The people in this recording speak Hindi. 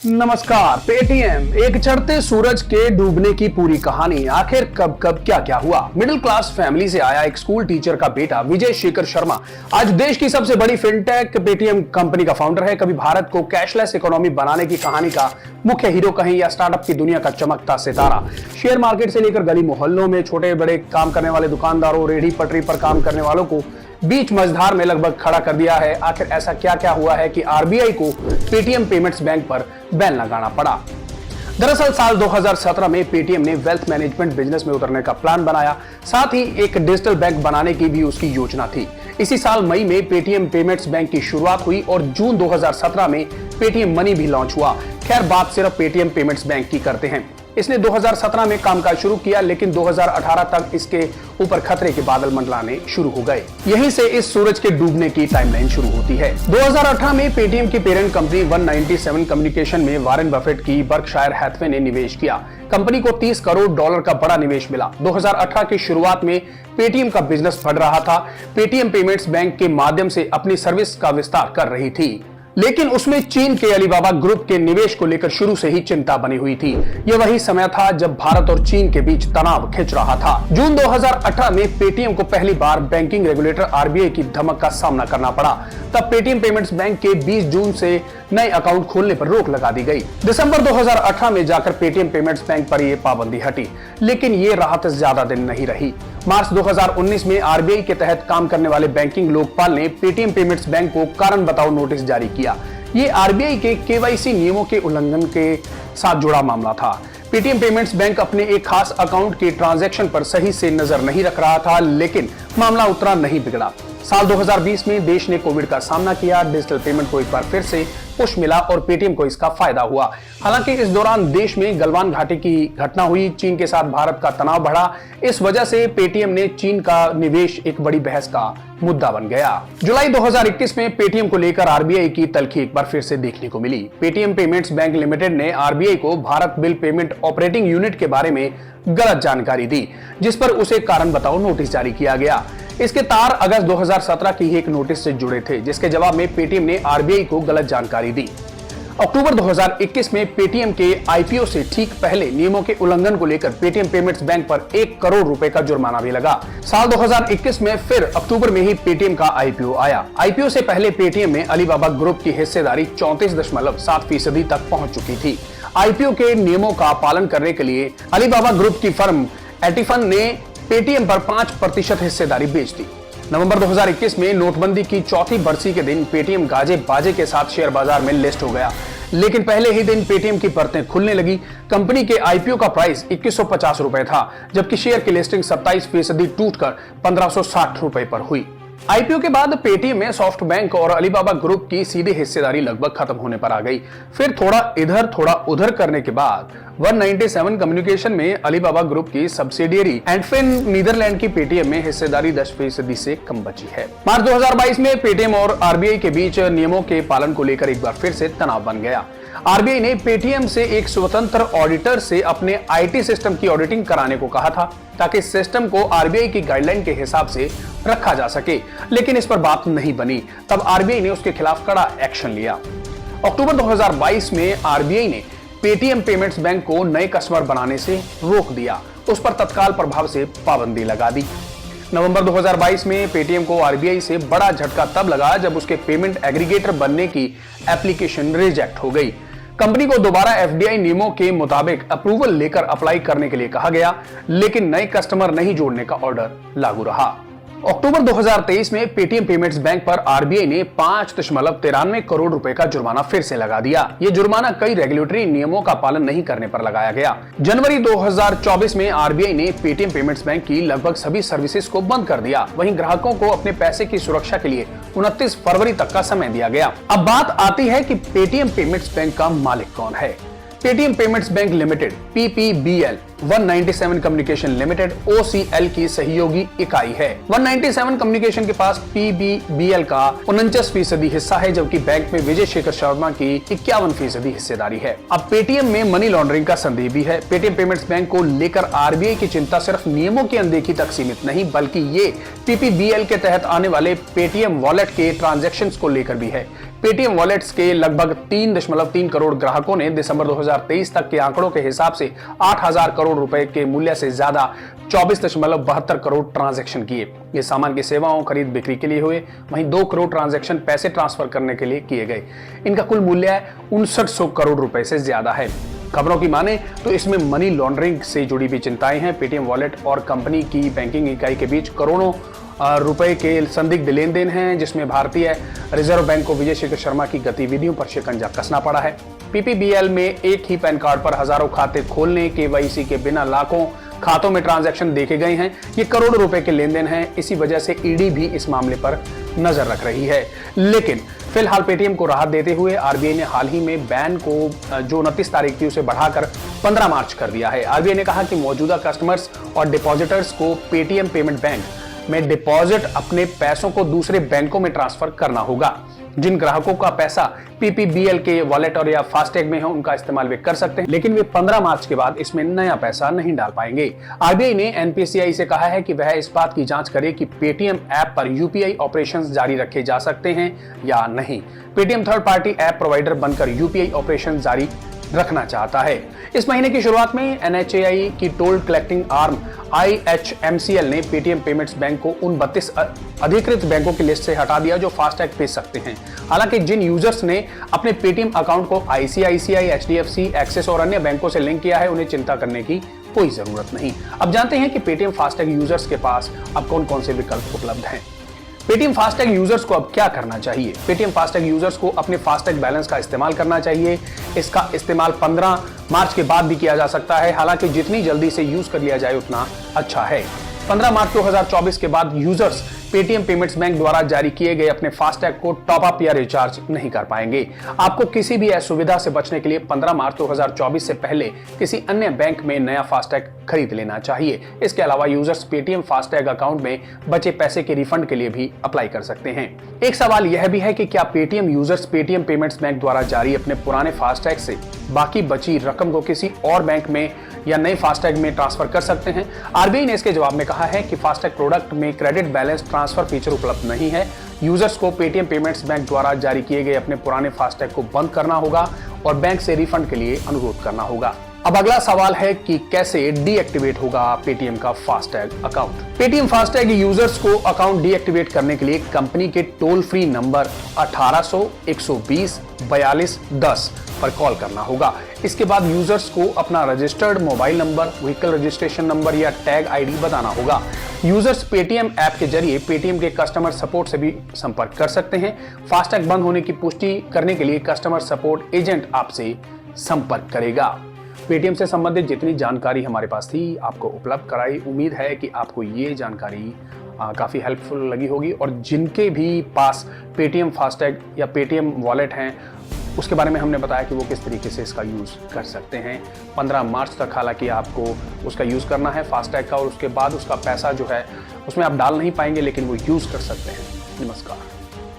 नमस्कार। पेटीएम, एक चढ़ते सूरज के डूबने की पूरी कहानी। आखिर कब कब क्या क्या हुआ। मिडिल क्लास फैमिली से आया एक स्कूल टीचर का बेटा विजय शेखर शर्मा आज देश की सबसे बड़ी फिनटेक पेटीएम कंपनी का फाउंडर है। कभी भारत को कैशलेस इकोनॉमी बनाने की कहानी का मुख्य हीरो कहें या स्टार्टअप की दुनिया का चमकता सितारा। शेयर मार्केट से लेकर गली मोहल्लों में छोटे बड़े काम करने वाले दुकानदारों, रेहड़ी पटरी पर काम करने वालों को बीच मझधार में लगभग खड़ा कर दिया है। आखिर ऐसा क्या क्या हुआ है कि आरबीआई को पेटीएम पेमेंट्स बैंक पर बैन लगाना पड़ा। दरअसल साल 2017 में पेटीएम ने वेल्थ मैनेजमेंट बिजनेस में उतरने का प्लान बनाया, साथ ही एक डिजिटल बैंक बनाने की भी उसकी योजना थी। इसी साल मई में पेटीएम पेमेंट्स बैंक की शुरुआत हुई और जून 2017 में पेटीएम मनी भी लॉन्च हुआ। खैर, बात सिर्फ पेटीएम पेमेंट्स बैंक की करते हैं। इसने 2017 में कामकाज शुरू किया, लेकिन 2018 तक इसके ऊपर खतरे के बादल मंडराने शुरू हो गए। यहीं से इस सूरज के डूबने की टाइमलाइन शुरू होती है। 2018 में पेटीएम की पेरेंट कंपनी 197 कम्युनिकेशन में वॉरेन बफेट की बर्कशायर हैथवे ने निवेश किया। कंपनी को $30 करोड़ का बड़ा निवेश मिला। 2018 की शुरुआत में पेटीएम का बिजनेस बढ़ रहा था। पेटीएम पेमेंट्स बैंक के माध्यम से अपनी सर्विस का विस्तार कर रही थी, लेकिन उसमें चीन के अलीबाबा ग्रुप के निवेश को लेकर शुरू से ही चिंता बनी हुई थी। यह वही समय था जब भारत और चीन के बीच तनाव खिंच रहा था। जून 2018 में पेटीएम को पहली बार बैंकिंग रेगुलेटर आरबीआई की धमक का सामना करना पड़ा। तब पेटीएम पेमेंट्स बैंक के 20 जून से नए अकाउंट खोलने पर रोक लगा दी गई। दिसंबर 2018 में जाकर पेटीएम पेमेंट्स बैंक पर यह पाबंदी हटी, लेकिन ये राहत ज्यादा दिन नहीं रही। मार्च 2019 में आरबीआई के तहत काम करने वाले बैंकिंग लोकपाल ने पेटीएम पेमेंट्स बैंक को कारण बताओ नोटिस जारी किया। ये आरबीआई के केवाईसी नियमों के उल्लंघन के साथ जुड़ा मामला था। पेटीएम पेमेंट्स बैंक अपने एक खास अकाउंट के ट्रांजैक्शन पर सही से नजर नहीं रख रहा था, लेकिन मामला उतना नहीं बिगड़ा। साल 2020 में देश ने कोविड का सामना किया। डिजिटल पेमेंट को एक बार फिर से पुश मिला और पेटीएम को इसका फायदा हुआ। हालांकि इस दौरान देश में गलवान घाटी की घटना हुई, चीन के साथ भारत का तनाव बढ़ा। इस वजह से पेटीएम ने चीन का निवेश एक बड़ी बहस का मुद्दा बन गया। जुलाई 2021 में पेटीएम को लेकर आरबीआई की तल्खी एक बार फिर से देखने को मिली। पेटीएम पेमेंट्स बैंक लिमिटेड ने आरबीआई को Bharat bill payment operating unit के बारे में गलत जानकारी दी, जिस पर उसे कारण बताओ नोटिस जारी किया गया। इसके तार अगस्त 2017 की ही एक नोटिस से जुड़े थे, जिसके जवाब में पेटीएम ने आरबीआई को गलत जानकारी दी। अक्टूबर 2021 में पेटीएम के आईपीओ से ठीक पहले नियमों के उल्लंघन को लेकर पेटीएम पेमेंट्स बैंक पर $1 करोड़ का जुर्माना भी लगा। साल 2021 में फिर अक्टूबर में ही पेटीएम का आईपीओ आया। आईपीओ से पहले पेटीएम में अलीबाबा ग्रुप की हिस्सेदारी 34.7% तक पहुंच चुकी थी। आईपीओ के नियमों का पालन करने के लिए अलीबाबा ग्रुप की फर्म एटिफन ने पेटीएम पर 5% हिस्सेदारी बेच दी। नवंबर 2021 में नोटबंदी की चौथी बरसी के दिन पेटीएम गाजे बाजे के साथ शेयर बाजार में लिस्ट हो गया, लेकिन पहले ही दिन पेटीएम की परतें खुलने लगी। कंपनी के आईपीओ का प्राइस ₹2150 था, जबकि शेयर की लिस्टिंग 27% टूटकर ₹1560 पर हुई। आईपीओ के बाद पेटीएम में सॉफ्टबैंक और अलीबाबा ग्रुप की सीधी हिस्सेदारी लगभग खत्म होने पर आ गई। फिर थोड़ा इधर थोड़ा उधर करने के बाद 197 कम्युनिकेशन में अलीबाबा ग्रुप की सब्सिडियरी एंडफिन नीदरलैंड की पेटीएम में हिस्सेदारी 10% से कम बची है। मार्च 2022 में पेटीएम और आरबीआई के बीच नियमों के पालन को लेकर एक बार फिर से तनाव बन गया। आरबीआई ने पेटीएम से एक स्वतंत्र ऑडिटर से अपने आईटी सिस्टम की ऑडिटिंग कराने को कहा था, ताकि सिस्टम को आरबीआई की गाइडलाइन के हिसाब से रखा जा सके, लेकिन इस पर बात नहीं बनी। तब आरबीआई ने उसके खिलाफ कड़ा एक्शन लिया। अक्टूबर 2022 में आरबीआई ने पेटीएम पेमेंट्स बैंक को नए कस्टमर बनाने से रोक दिया। उस पर तत्काल प्रभाव से पाबंदी लगा दी। नवंबर 2022 में पेटीएम को आरबीआई से बड़ा झटका तब लगा जब उसके पेमेंट एग्रीगेटर बनने की एप्लीकेशन रिजेक्ट हो गई। कंपनी को दोबारा एफडीआई नियमों के मुताबिक अप्रूवल लेकर अप्लाई करने के लिए कहा गया, लेकिन नए कस्टमर नहीं जोड़ने का ऑर्डर लागू रहा। अक्टूबर 2023 में पेटीएम पेमेंट्स बैंक पर आरबीआई ने ₹5.93 करोड़ का जुर्माना फिर से लगा दिया। ये जुर्माना कई रेगुलेटरी नियमों का पालन नहीं करने पर लगाया गया। जनवरी 2024 में आरबीआई ने पेटीएम पेमेंट्स बैंक की लगभग सभी सर्विसेज को बंद कर दिया। वहीं ग्राहकों को अपने पैसे की सुरक्षा के लिए 29 फरवरी तक का समय दिया गया। अब बात आती है कि पेटीएम पेमेंट्स बैंक का मालिक कौन है। Paytm payments bank limited (PPBL) 197 communication limited OCL की सहयोगी इकाई है। 197 कम्युनिकेशन के पास PBBL का 49% हिस्सा है, जबकि बैंक में विजय शेखर शर्मा की 51% हिस्सेदारी है। अब पेटीएम में मनी लॉन्ड्रिंग का संदेह भी है। पेटीएम पेमेंट्स बैंक को लेकर RBI की चिंता सिर्फ नियमों की अनदेखी तक सीमित नहीं, बल्कि ये PPBL के तहत आने वाले पेटीएम वॉलेट के ट्रांजैक्शंस को लेकर भी है। पेटीएम वॉलेट्स के लगभग 3.3 करोड़ ग्राहकों ने दिसंबर 2023 तक के आंकड़ों के हिसाब से 8,000 करोड़ रुपए के मूल्य से ज्यादा 24.72 करोड़ ट्रांजैक्शन किए। ये सामान की सेवाओं खरीद बिक्री के लिए हुए, वहीं 2 करोड़ ट्रांजैक्शन पैसे ट्रांसफर करने के लिए किए गए। इनका कुल मूल्य 5900 करोड़ रुपए से ज्यादा है। खबरों की माने तो इसमें मनी लॉन्ड्रिंग से जुड़ी भी चिंताएं हैं। पेटीएम वॉलेट और कंपनी की बैंकिंग इकाई के बीच करोड़ों रुपए के संदिग्ध लेन देन हैं, जिसमें भारतीय रिजर्व बैंक को विजय शेखर शर्मा की गतिविधियों पर शिकंजा कसना पड़ा है। PPBL में एक ही पैन कार्ड पर हजारों खाते खोलने, KYC के बिना लाखों खातों में ट्रांजैक्शन देखे गए हैं। ये करोड़ों रुपए के लेन देन हैं। इसी वजह से ईडी भी इस मामले पर नजर रख रही है। लेकिन फिलहाल पेटीएम को राहत देते हुए RBI ने हाल ही में बैन को जो 29 तारीख थी उसे बढ़ाकर 15 मार्च कर दिया है। RBI ने कहा कि मौजूदा कस्टमर्स और डिपॉजिटर्स को पेटीएम पेमेंट बैंक में डिपॉजिट अपने पैसों को दूसरे बैंकों में ट्रांसफर करना होगा। जिन ग्राहकों का पैसा PPBL के वॉलेट और या फास्टैग में है, उनका इस्तेमाल वे कर सकते हैं, लेकिन वे 15 मार्च के बाद इसमें नया पैसा नहीं डाल पाएंगे। RBI ने NPCI से कहा है कि वह इस बात की जांच करे कि पेटीएम ऐप पर UPI ऑपरेशंस जारी रखे जा सकते हैं या नहीं। Paytm third party app provider बनकर UPI ऑपरेशन जारी रखना चाहता है। इस महीने की शुरुआत में NHAI की टोल कलेक्टिंग आर्म IHMCL ने पेटीएम पेमेंट्स बैंक को उन 32 अधिकृत बैंकों की लिस्ट से हटा दिया जो फास्टैग भेज सकते हैं। हालांकि जिन यूजर्स ने अपने पेटीएम अकाउंट को ICICI, HDFC, एक्सिस और अन्य बैंकों से लिंक किया है, उन्हें चिंता करने की कोई जरूरत नहीं। अब जानते हैं कि पेटीएम फास्टैग यूजर्स के पास अब कौन कौन से विकल्प उपलब्ध हैं। पेटीएम फास्टैग यूजर्स को अब क्या करना चाहिए? पेटीएम फास्टैग यूजर्स को अपने फास्टैग बैलेंस का इस्तेमाल करना चाहिए। इसका इस्तेमाल 15 मार्च के बाद भी किया जा सकता है। हालांकि जितनी जल्दी से यूज कर लिया जाए उतना अच्छा है। 15 मार्च 2024 के बाद यूजर्स पेटीएम पेमेंट्स बैंक द्वारा जारी किए गए अपने फास्टैग को टॉप अप या रिचार्ज नहीं कर पाएंगे। आपको किसी भी असुविधा से बचने के लिए 15 मार्च 2024 से पहले किसी अन्य बैंक में नया फास्टैग खरीद लेना चाहिए। इसके अलावा यूजर्स पेटीएम फास्टैग अकाउंट में बचे पैसे के रिफंड के लिए भी अप्लाई कर सकते हैं। एक सवाल यह भी है कि क्या Paytm users Paytm payments bank द्वारा जारी अपने पुराने फास्टैग से बाकी बची रकम को किसी और बैंक में या नए फास्टैग में ट्रांसफर कर सकते हैं? RBI ने इसके जवाब में कहा है कि फास्टैग प्रोडक्ट में क्रेडिट बैलेंस ट्रांसफर फीचर उपलब्ध नहीं है। यूजर्स को पेटीएम पेमेंट्स बैंक द्वारा जारी किए गए अपने पुराने फास्टैग को बंद करना होगा और बैंक से रिफंड के लिए अनुरोध करना होगा। अब अगला सवाल है कि कैसे डीएक्टिवेट होगा पेटीएम का FASTag account. Paytm FASTag users को अकाउंट डीएक्टिवेट करने के लिए कंपनी के टोल फ्री नंबर 1800 120 42 10 पर कॉल करना होगा। इसके बाद यूजर्स को अपना registered mobile number, vehicle registration number या टैग आईडी बताना होगा। यूजर्स पेटीएम ऐप के जरिए पेटीएम के कस्टमर सपोर्ट से भी संपर्क कर सकते हैं। फास्टैग बंद होने की पुष्टि करने के लिए कस्टमर सपोर्ट एजेंट आपसे संपर्क करेगा। पेटीएम से संबंधित जितनी जानकारी हमारे पास थी आपको उपलब्ध कराई। उम्मीद है कि आपको ये जानकारी काफ़ी हेल्पफुल लगी होगी और जिनके भी पास पेटीएम फास्टैग या पेटीएम वॉलेट हैं उसके बारे में हमने बताया कि वो किस तरीके से इसका यूज़ कर सकते हैं। 15 मार्च तक हालांकि आपको उसका यूज़ करना है फास्टैग का, और उसके बाद उसका पैसा जो है उसमें आप डाल नहीं पाएंगे, लेकिन वो यूज़ कर सकते हैं। नमस्कार।